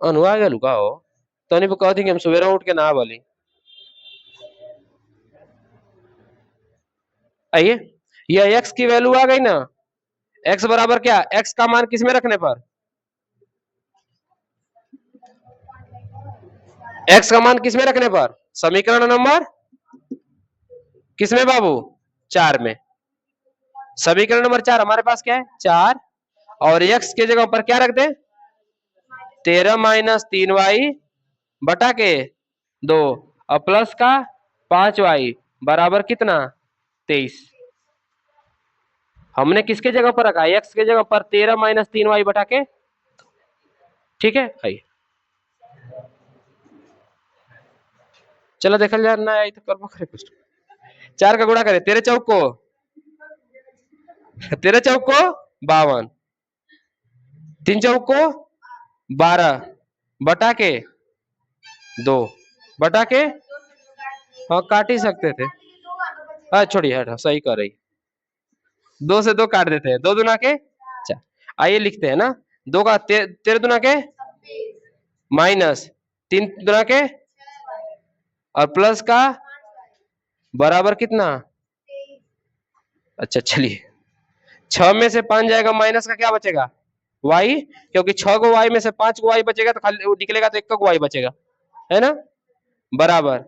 अनुआ गया लुका हो तो नहीं कह दी कि हम सवेरा उठ के ना बोली। आइए यह x की वैल्यू आ गई ना, x बराबर क्या, x का मान किस में रखने पर, x का मान किस में रखने पर, समीकरण नंबर किस में बाबू, 4 में। समीकरण नंबर 4 हमारे पास क्या है, 4, और x के जगह पर क्या रख दे, 13 माइनस 3y बटा के 2 और प्लस का 5y बराबर कितना, 23। हमने किसके जगह पर रखा, x के जगह पर 13 माइनस 3y बटा के, ठीक है। आइए चलो देखल जाए ना आई तो करबो करे कुछ, 4 का गुणा करे, 13 चौक को 52, 3 चौक को 12 बटा के 2 बटा के, हाँ काट ही सकते थे, हाँ छोड़िए हट, सही कर रही, 2 से 2 काट देते हैं, 2 दुना के 4। आइए लिखते हैं ना, 2 का 13 दुना के माइनस 3 दुना के और प्लस का बराबर कितना, अच्छा चलिए 6 में से 5 जाएगा, माइनस का क्या बचेगा, y, क्योंकि 6 को y में से 5 को y बचेगा तो खाली निकलेगा तो 1 को y बचेगा, है ना, बराबर।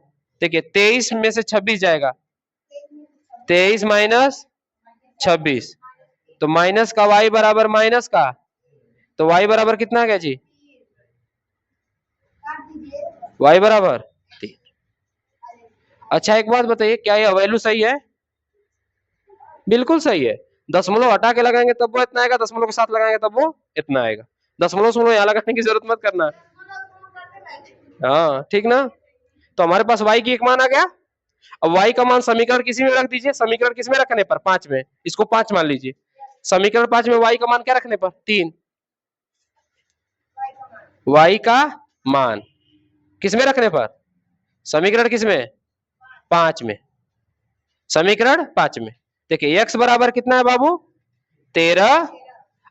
देखिए 23 में से 26 जाएगा, 23 माइनस 26, तो माइनस का y बराबर माइनस का, तो y बराबर कितना आ गया जी, y बराबर 3। अच्छा एक बात बताइए, क्या यह वैल्यू सही है, बिल्कुल सही है। दशमलव हटा के लगाएंगे तब वो इतना आएगा, दशमलव के साथ लगाएंगे तब वो इतना आएगा, दशमलव यहाँ लगाने की जरूरत मत करना। हाँ ठीक ना, तो हमारे पास y की एक मान आ गया। अब y का मान समीकरण किसी में रख दीजिए, समीकरण किस में रखने पर, 5 में, इसको 5 मान लीजिए, समीकरण 5 में y का मान क्या रखने पर, 3, y का मान किस में रखने पर, समीकरण किस में, 5 में, समीकरण 5 में। देखिए x बराबर कितना है बाबू, 13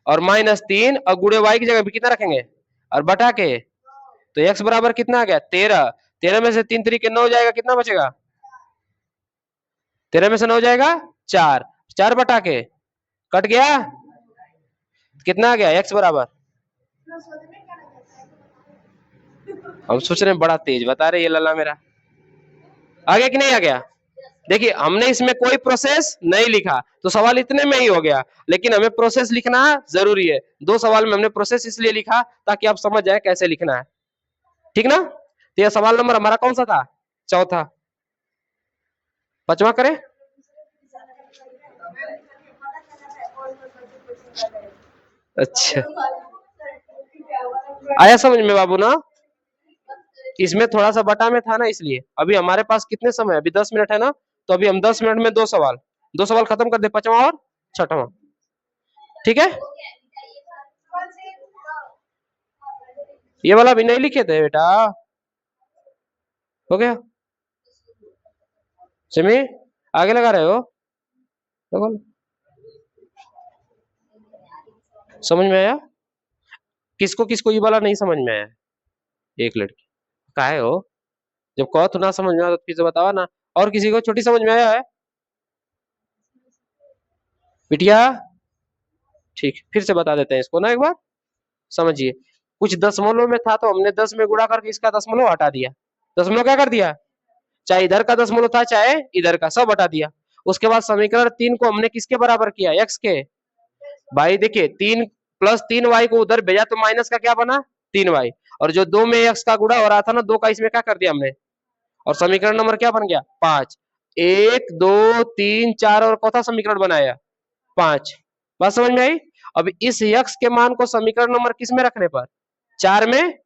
और माइनस 3 और गुणे y की जगह भी कितना रखेंगे और बटा के, तो x बराबर कितना आ गया, 13, 13 में से 3 तरीके 9 जाएगा, कितना बचेगा, 13 में से 9 जाएगा 4, 4 बटा के कट गया, कितना आ गया x बराबर, हम सोच रहे हैं बड़ा तेज बता रहे ये लल्ला मेरा, आ गया कि नहीं आ गया। देखिए हमने इसमें कोई प्रोसेस नहीं लिखा तो सवाल इतने में ही हो गया, लेकिन हमें प्रोसेस लिखना जरूरी है। 2 सवाल में हमने प्रोसेस इसलिए लिखा ताकि आप समझ जाए कैसे लिखना है, ठीक ना। तो यह सवाल नंबर हमारा कौन सा था, चौथा, 5वां करें, अच्छा आया समझ में बाबू ना, इसमें थोड़ा सा बटा में था ना, इसलिए अभी हमारे पास कितने समय, अभी 10 मिनट है ना, तो अभी हम 10 मिनट में 2 सवाल, 2 सवाल खत्म कर दे, 5वां और 6वां, ठीक है। ये वाला भी नहीं लिखे थे बेटा, हो गया, सिमी आगे लगा रहे हो, समझ में आया, किसको किसको ये वाला नहीं समझ में आया, एक लड़की काहे हो, जब कहो तो ना समझ में आया तो फिर से बताओ ना, और किसी को छोटी समझ में आया है बिटिया, ठीक फिर से बता देते हैं इसको ना एक बार, समझिए कुछ दशमलव में था तो हमने 10 में गुणा करके इसका दशमलव हटा दिया, दशमलव क्या कर दिया, चाहे इधर का दशमलव था चाहे इधर का, सब हटा दिया। उसके बाद समीकरण 3 को हमने किसके बराबर किया, x के, भाई देखिए 3 प्लस 3y को उधर भेजा तो माइनस का क्या बना, 3y, और जो 2 में x का गुणा हो रहा था ना, 2 का इसमें क्या कर दिया हमने, और समीकरण नंबर क्या बन गया, 5, 1 2 3 4 और चौथा समीकरण बनाया 5, बात समझ में आई। अब इस यक्स के मान को समीकरण नंबर किस में रखने पर, 4 में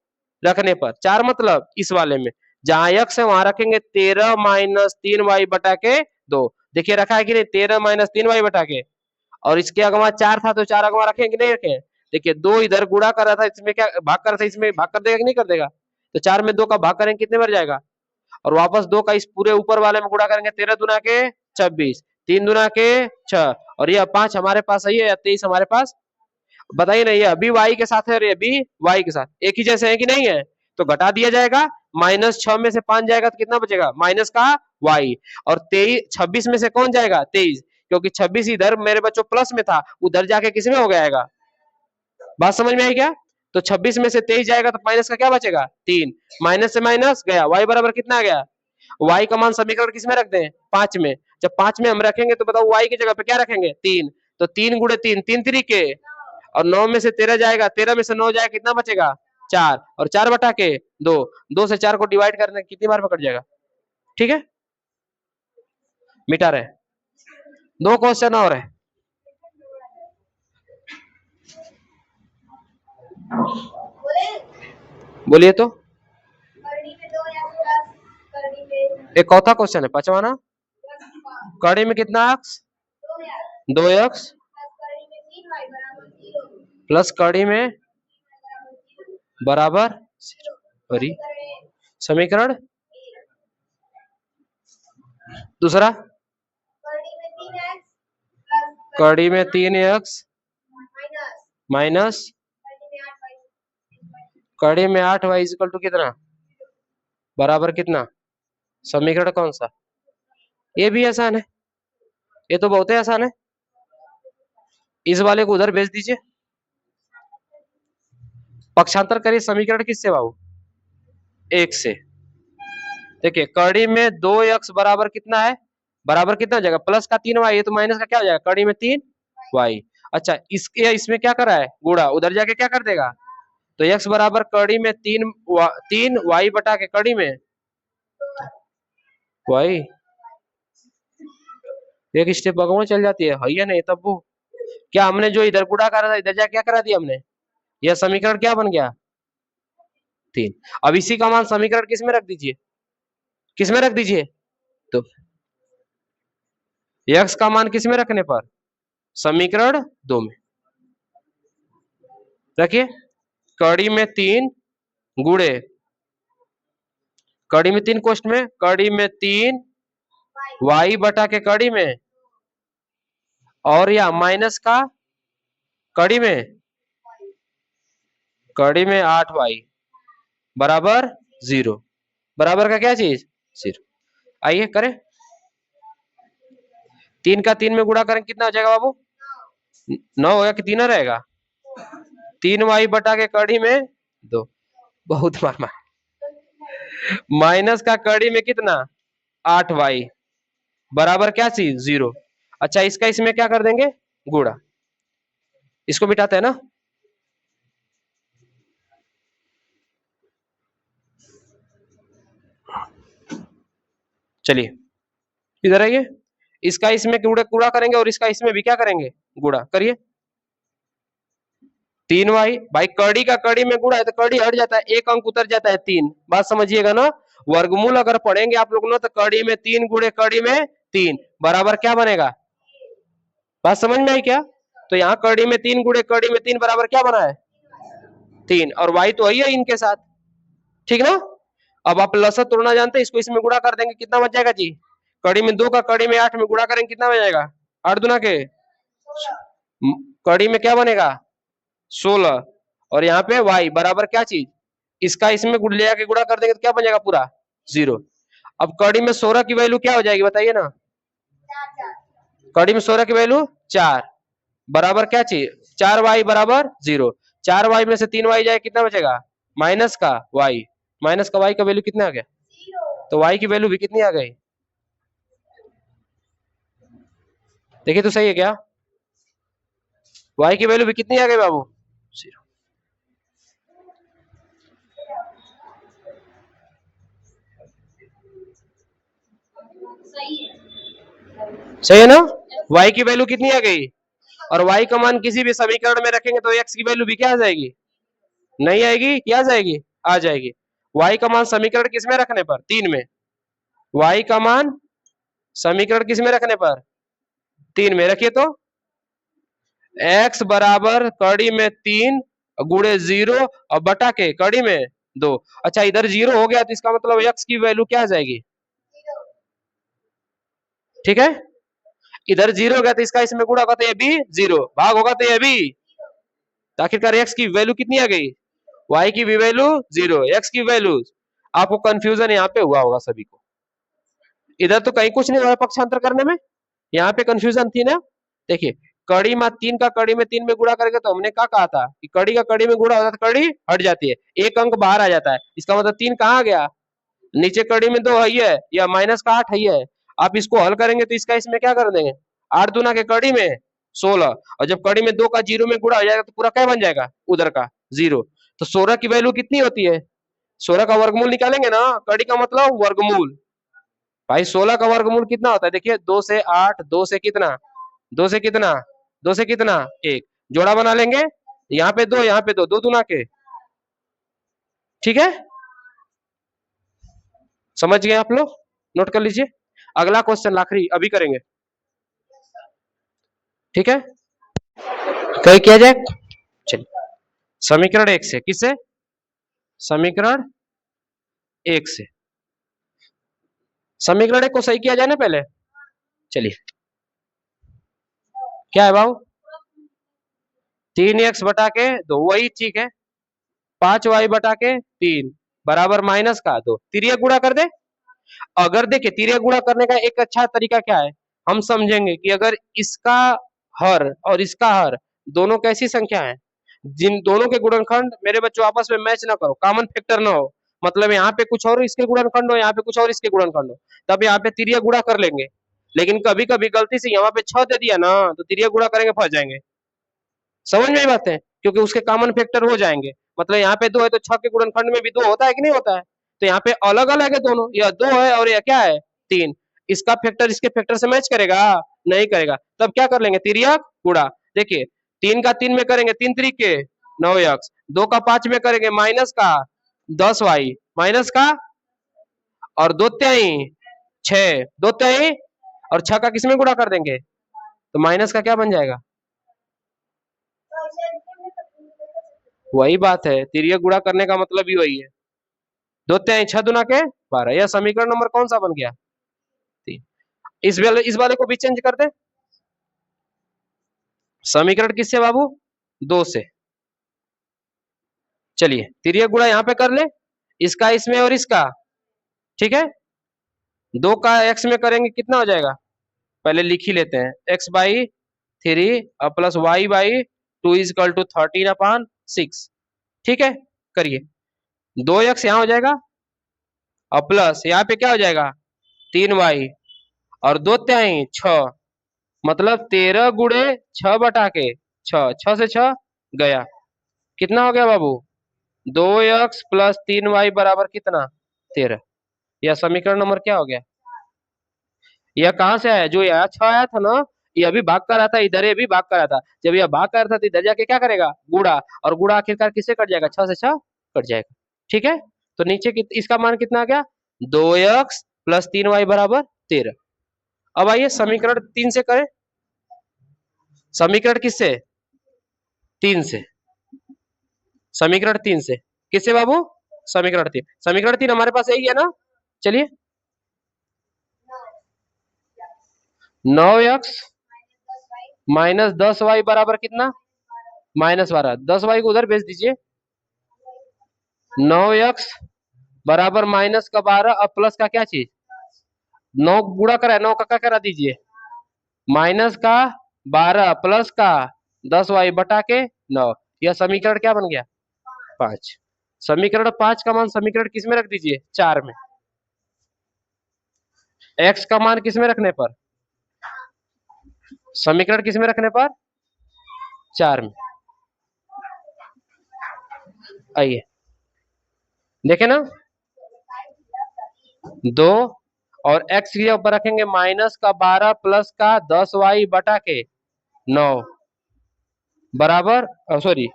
रखने पर, 4 मतलब इस वाले में, जहां यक्स है वहां रखेंगे 13 माइनस 3y बटा के 2। देखिए रखा है कि नहीं, 13 माइनस 3y बटा के, और इसके अगवा 4 था तो 4 अगवा रखें कि नहीं रखें। देखिए 2 इधर गुणा कर रहा था, इसमें क्या भाग कर रहा था, इसमें भाग कर देगा कि नहीं कर देगा, तो 4 में 2 का भाग करेंगे कितने बार जाएगा, और वापस 2 का इस पूरे ऊपर वाले में गुणा करेंगे, 13 दुना के 26, 3 दुना के 6, और ये 5 हमारे पास है, ये 23 हमारे पास। बताइए ना, ये अभी y के साथ है और ये भी y के साथ एक ही जैसे है कि नहीं है, तो घटा दिया जाएगा, माइनस 6 में से 5 जाएगा तो कितना बचेगा, माइनस का y, और 26 में से कौन जाएगा, 23, क्योंकि 26 इधर मेरे बच्चों प्लस में था, उधर जाके किस में हो जाएगा, बात समझ में आई क्या। तो 26 में से 23 जाएगा तो माइनस का क्या बचेगा, 3, माइनस से माइनस गया, y बराबर कितना आ गया, y का मान समीकरण किस में रख दें, 5 में। जब 5 में हम रखेंगे तो बताओ y की जगह पे क्या रखेंगे, 3, तो 3 गुणे 3, 3 तरीके, और 9 में से 13 जाएगा, 13 में से 9 जाएगा, कितना बचेगा, 4, और 4 बटा के 2, 2 से 4 को डिवाइड करने कितनी बार पकड़ जाएगा, ठीक है, मिटा रहे। 2 क्वेश्चन और है, बोलिए तो। एक चौथा क्वेश्चन है, पांचवा ना, कड़ी में कितना अक्स, 2 अक्स, प्लस कड़ी में बराबर, समीकरण दूसरा, कड़ी में 3x माइनस कड़ी में 8y इक्वल टू कितना, बराबर कितना, समीकरण कौन सा, ये भी आसान है, ये तो बहुत ही आसान है, इस वाले को उधर भेज दीजिए, पक्षांतर करिए समीकरण किससे बाबू, 1 से। देखिए कड़ी में 2x बराबर कितना है, बराबर कितना हो जाएगा, प्लस का 3y, ये तो माइनस का क्या हो जाएगा, कड़ी में 3y। अच्छा इसके इसमें क्या करा है, गुणा, उधर जाके क्या कर देगा, तो x बराबर कड़ी में 3 y बटा के कड़ी में y, एक स्टेप भगवान चल जाती है या नहीं, तब वो क्या हमने जो इधर गुणा करा था, इधर जाके क्या करा दिया हमने, यह समीकरण क्या बन गया, 3। अब इसी का मान समीकरण किस में रख दीजिए, किस में रख दीजिए, तो x का मान किस में रखने पर, समीकरण 2 में रखिए, कड़ी में 3 गुणे, कड़ी में 3 कोष्ठ में, कड़ी में 3 y बटा के कड़ी में, और या माइनस का कड़ी में 8y बराबर 0, बराबर का क्या चीज, 0। आइए करें, 3 का 3 में गुणा करें कितना हो जाएगा बाबू, 9 होगा कि 3 रहेगा, 3y बटा के कड़ी में 2, बहुत मार मार, माइनस का कड़ी में कितना 8y बराबर क्या चीज, 0। अच्छा इसका इसमें क्या कर देंगे, गुणा, इसको मिटाते हैं ना, चलिए इधर आइए, इसका इसमें गुणा करेंगे और इसका इसमें भी क्या करेंगे, गुणा करिए, 3y, भाई कड़ी का कड़ी में गुणा है तो कड़ी हट जाता है, एक अंक उतर जाता है 3, बात समझिएगा ना, वर्गमूल अगर पढ़ेंगे आप लोग ना तो कड़ी में 3 गुणे कड़ी में 3 बराबर क्या बनेगा, बात समझ में आई क्या, तो यहाँ कड़ी में 3 गुणे कड़ी में 3 बराबर क्या बना है, 3, और y तो वही है इनके साथ, ठीक ना। अब आप लसत तोड़ना जानते हैं, इसको इसमें गुणा कर देंगे कितना बच जाएगा जी, कड़ी में 2 का कड़ी में 8 में गुणा करेंगे कितना बच जाएगा, 8 दुना के, कड़ी में क्या बनेगा 16, और यहाँ पे y बराबर क्या चीज, इसका इसमें ले जाके गुणा कर देंगे तो क्या बन जाएगा पूरा 0। अब कड़ी में 16 की वैल्यू क्या हो जाएगी बताइए ना, कड़ी में 16 की वैल्यू 4 बराबर क्या चाहिए, 4y बराबर 0, 4y में से 3y जाए कितना बचेगा, माइनस का y, माइनस का y का वैल्यू कितना आ गया, तो y की वैल्यू भी कितनी आ गई, देखिए तो सही है क्या, y की वैल्यू भी कितनी आ गई बाबू, 0। सही है ना, y की वैल्यू कितनी आ गई, और y का मान किसी भी समीकरण में रखेंगे तो x की वैल्यू भी क्या आ जाएगी, नहीं आएगी, क्या आ जाएगी, आ जाएगी। y का मान समीकरण किसमें रखने पर, 3 में, y का मान समीकरण किसमें रखने पर, 3 में रखिए तो x बराबर कड़ी में 3 गुणे 0 और बटा के कड़ी में 2। अच्छा इधर 0 हो गया तो इसका मतलब x की वैल्यू क्या आ जाएगी, ठीक है, इधर 0 हो गया तो इसका इसमें गुणा होगा तो ये भी 0, भाग होगा तो ये भी, तो आखिरकार x की वैल्यू कितनी आ गई, y की भी वैल्यू 0, x की वैल्यू। आपको कंफ्यूजन यहाँ पे हुआ होगा सभी को, इधर तो कहीं कुछ नहीं हुआ पक्षांतर करने में, यहाँ पे कंफ्यूजन थी ना। देखिए कड़ी में 3 का कड़ी में 3 में गुणा करेंगे तो हमने क्या कहा था कि कड़ी का कड़ी में गुणा होता है तो कड़ी हट जाती है, एक अंक बाहर आ जाता है, इसका मतलब 3 कहाँ गया, नीचे कड़ी में 2 है या माइनस का 8 है। आप इसको हल करेंगे तो इसका इसमें क्या कर देंगे, 8 दूना के कड़ी में 16, और जब कड़ी में 2 का 0 में गुणा हो जाएगा तो पूरा क्या बन जाएगा, उधर का 0। तो 16 की वैल्यू कितनी होती है, 16 का वर्गमूल निकालेंगे ना, कड़ी का मतलब वर्गमूल, भाई 16 का वर्गमूल कितना होता है, देखिए 2 से 8, 2 से कितना, 2 से कितना, 2 से कितना 1, जोड़ा बना लेंगे, यहाँ पे 2 यहाँ पे 2, 2 दूना के, ठीक है, समझ गए आप लोग, नोट कर लीजिए। अगला क्वेश्चन आखिरी अभी करेंगे, ठीक है, कहीं किया जाए, चलिए समीकरण 1 से, किससे, समीकरण 1 से, समीकरण 1 को सही किया जाए ना पहले, चलिए क्या है बाबू, 3x बटा के 2, वही ठीक है, 5y बटा के 3 बराबर माइनस का 2, तिर्यक गुणा कर दे। अगर देखिए तिर्यक गुणा करने का एक अच्छा तरीका क्या है, हम समझेंगे कि अगर इसका हर और इसका हर दोनों कैसी संख्या है, जिन दोनों के गुणनखंड मेरे बच्चों आपस में मैच ना करो, कॉमन फैक्टर ना हो, मतलब यहाँ पे कुछ और इसके गुणनखंड हो, यहाँ पे कुछ और इसके गुणनखंड हो, तब यहाँ पे तिर्यक गुणा कर लेंगे। लेकिन कभी कभी गलती से यहाँ पे 6 दे दिया ना तो तिर्यक गुणा करेंगे फंस जाएंगे, समझ में आई बात है, क्योंकि उसके कॉमन फैक्टर हो जाएंगे, मतलब यहाँ पे 2 है तो 6 के गुणनखंड में भी 2 होता है कि नहीं होता है, तो यहाँ पे अलग अलग है दोनों, यह 2 है और यह क्या है 3, इसका फैक्टर इसके फैक्टर से मैच करेगा, नहीं करेगा, तब क्या कर लेंगे तिर्यक गुणा। देखिए 3 का 3 में करेंगे 3 तरीके 9x, 2 का 5 में करेंगे माइनस का 10y माइनस का, और 2 त्याई 6, 2 त्याई और 6 का किसमें गुणा कर देंगे तो माइनस का क्या बन जाएगा, वही बात है, तिर्यक गुणा करने का मतलब ही वही है, 2 त्याई 6 दूना के 12, यह समीकरण नंबर कौन सा बन गया, 3। इस वाले को भी चेंज कर दे, समीकरण किससे बाबू, 2 से, चलिए तिर्यक गुणा यहाँ पे कर ले, इसका इसमें और इसका, ठीक है, 2 का x में करेंगे कितना हो जाएगा, पहले लिख ही लेते हैं, x by 3 plus y by 2 is equal to 13/6, ठीक है, करिए 2x यहाँ हो जाएगा और प्लस यहाँ पे क्या हो जाएगा 3y और 2 त्याई 6, मतलब 13 गुणे 6 बटा के 6, 6 से 6 गया, कितना हो गया बाबू 2x प्लस 3y बराबर कितना 13, यह समीकरण नंबर क्या हो गया, यह कहां से आया, जो यहाँ 6 आया था ना, यह भी भाग कर रहा था, इधर ये भी भाग कर रहा था, जब यह भाग कर रहा था तो इधर जाके क्या करेगा गुणा, और गुणा आखिरकार किससे कट जाएगा 6 से 6 कट जाएगा, ठीक है, तो नीचे इसका मान कितना आ गया 2x प्लस 3y बराबर 13। अब आइए समीकरण 3 से करें, समीकरण किससे 3 से, समीकरण 3 से, किससे बाबू समीकरण 3, समीकरण 3 हमारे पास यही है ना, चलिए 9x माइनस 10y बराबर कितना -12, 10y को उधर भेज दीजिए, 9x बराबर माइनस का 12 अब प्लस का क्या चीज 9 गुणा करा है, 9 का क्या करा दीजिए माइनस का 12 प्लस का 10y बटा के 9, यह समीकरण क्या बन गया 5। समीकरण 5 का मान समीकरण किस में रख दीजिए 4 में, x का मान किस में रखने पर, समीकरण किस में रखने पर 4 में, आइए देखे ना 2 और x के ऊपर रखेंगे माइनस का 12 प्लस का 10y बटा के 9, बराबर सॉरी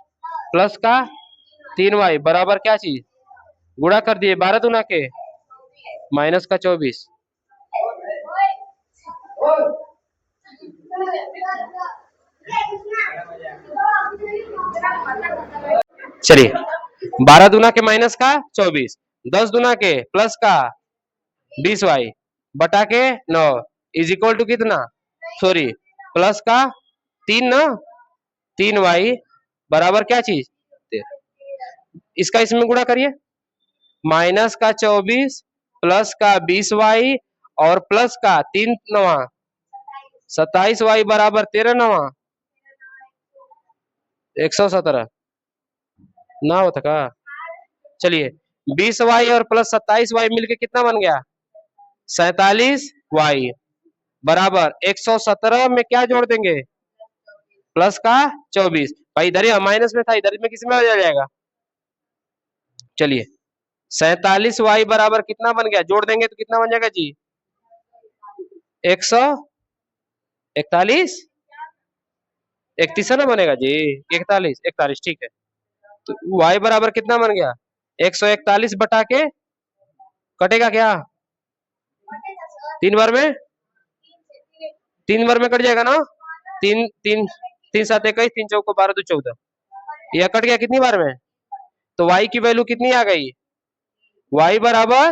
प्लस का 3y बराबर क्या चीज गुणा कर दिए 12 दूना के माइनस का 24। चलिए 12 दूना के माइनस का 24, 10 दूना के प्लस का 20y बटा के 9 इज इक्वल टू कितना सॉरी प्लस का 3 ना 3y बराबर क्या चीज इसका इसमें गुणा करिए माइनस का 24 प्लस का 20y और प्लस का 3 नवा 27y बराबर 13 नवा 117 ना होता का। चलिए 20y और प्लस 27y मिलके कितना बन गया 47y बराबर 117 में क्या जोड़ देंगे प्लस का 24 भाई इधर ही माइनस में था इधर में किस में हो जाएगा। चलिए 47y बराबर कितना बन गया जोड़ देंगे तो कितना बन जाएगा जी 141 31 ना बनेगा जी 41 ठीक है। तो y बराबर कितना बन गया 141 बटा के कटेगा क्या 3 बार में 3 बार में कट जाएगा ना 3 3 3 7 21 3 चौको 12 2 14 यह कट गया कितनी बार में तो y की वैल्यू कितनी आ गई y बराबर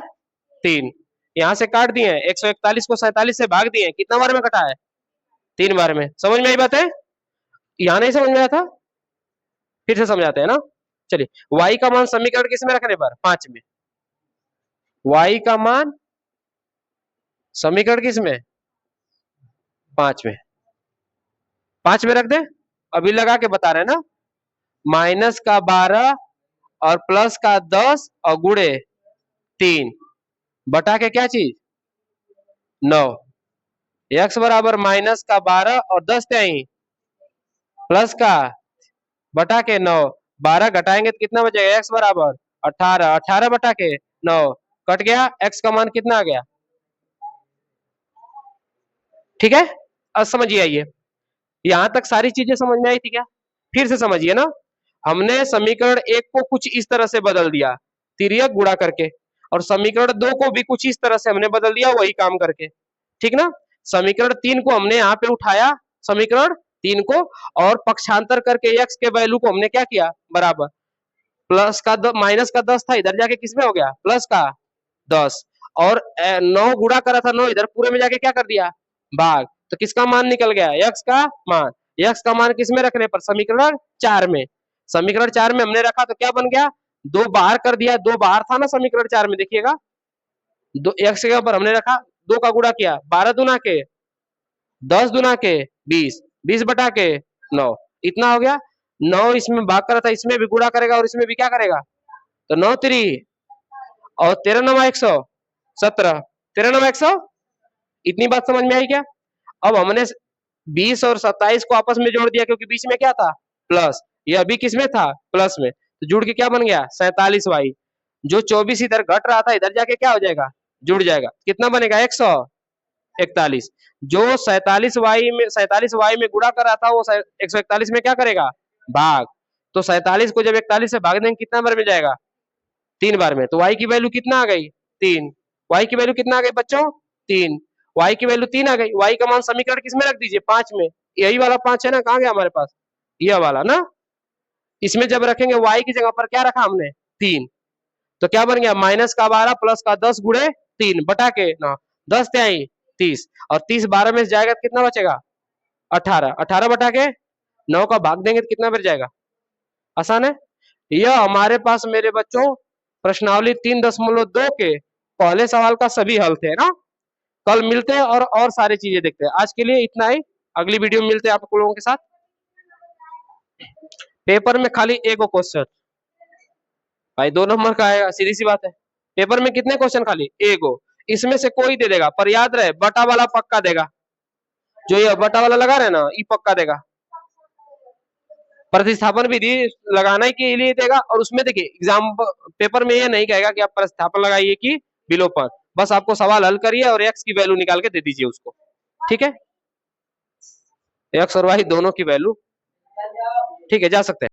3 यहां से काट दिए 141 को 47 से भाग दिए कितना बार में कटा है 3 बार में। समझ में आई बात है यहां नहीं समझ में आया था फिर से समझाते हैं ना। चलिए y का मान समीकरण किसमें रखने पर 5 में y का मान समीकरण किसमें 5 में 5 में रख दे अभी लगा के बता रहे हैं ना माइनस का 12 और प्लस का 10 और गुणे 3 बटा के क्या चीज 9 x बराबर माइनस का 12 और 10 त्याई प्लस का बटा के 9 12 घटाएंगे तो कितना बचेगा x बराबर 18 18 बटा के 9 कट गया x का मान कितना आ गया। ठीक है अब समझिए आइए यहां तक सारी चीजें समझ में आई थी क्या फिर से समझिए ना हमने समीकरण 1 को कुछ इस तरह से बदल दिया तिर्यक गुणा करके और समीकरण 2 को भी कुछ इस तरह से हमने बदल दिया वही काम करके ठीक ना। समीकरण 3 को हमने यहाँ पे उठाया समीकरण 3 को और पक्षांतर करके x के वैल्यू को हमने क्या किया बराबर प्लस का माइनस का 10 था इधर जाके किसमें हो गया प्लस का 10 और 9 गुणा करा था 9 इधर पूरे में जाके क्या कर दिया भाग तो किसका मान निकल गया x का मान x का मान किसमें रखने पर समीकरण 4 में समीकरण 4 में हमने रखा तो क्या बन गया 2 बाहर कर दिया 2 बाहर था ना समीकरण 4 में देखिएगा दो x के ऊपर हमने रखा 2 का गुणा किया 12 दुना के 10 दुना के 20 20 बटा के 9 इतना हो गया 9 इसमें भाग करा था इसमें भी गुणा करेगा और इसमें भी क्या करेगा तो 9 3 और 13 9 117 13 9 100 इतनी बात समझ में आई क्या। अब हमने 20 और 27 को आपस में जोड़ दिया क्योंकि बीच में क्या था प्लस ये अभी किस में था प्लस में तो जुड़ के क्या बन गया 47y जो 24 इधर घट रहा था इधर जाके क्या हो जाएगा जुड़ जाएगा कितना बनेगा 141 जो 47y में गुणा कर रहा था वो 141 में क्या करेगा भाग तो 47 को जब 41 से भाग देंगे कितना बार में जाएगा 3 बार में तो y की वैल्यू कितना आ गई 3 y की वैल्यू कितना आ गई बच्चों 3 y की वैल्यू 3 आ गई y का मान समीकरण किसमें रख दीजिए 5 में यही वाला 5 है ना कहाँ गया हमारे पास यह वाला ना इसमें जब रखेंगे y की जगह पर क्या रखा हमने 3 तो क्या बन गया माइनस का 12 प्लस का 10 गुणे 3 बटा के 9 10 त्याई 30 और 30 12 में से जाएगा तो कितना बचेगा 18 18 बटा के 9 का भाग देंगे तो कितना बच जाएगा आसान है। यह हमारे पास मेरे बच्चों प्रश्नावली 3.2 के पहले सवाल का सभी हल थे ना। कल मिलते हैं और सारी चीजें देखते हैं आज के लिए इतना ही अगली वीडियो में मिलते हैं आप लोगों के साथ। पेपर में खाली एक क्वेश्चन भाई 2 नंबर का आएगा सीधी सी बात है पेपर में कितने क्वेश्चन खाली एक इसमें से कोई दे देगा पर याद रहे बटा वाला पक्का देगा जो ये बटा वाला लगा रहे ना ये पक्का देगा प्रतिस्थापन विधि लगाना के लिए देगा और उसमें देखिए एग्जाम पेपर में ये नहीं कहेगा कि आप प्रतिस्थापन लगाइए कि विलोपन बस आपको सवाल हल करिए और x की वैल्यू निकाल के दे दीजिए उसको ठीक है x और y दोनों की वैल्यू ठीक है, जा सकते हैं।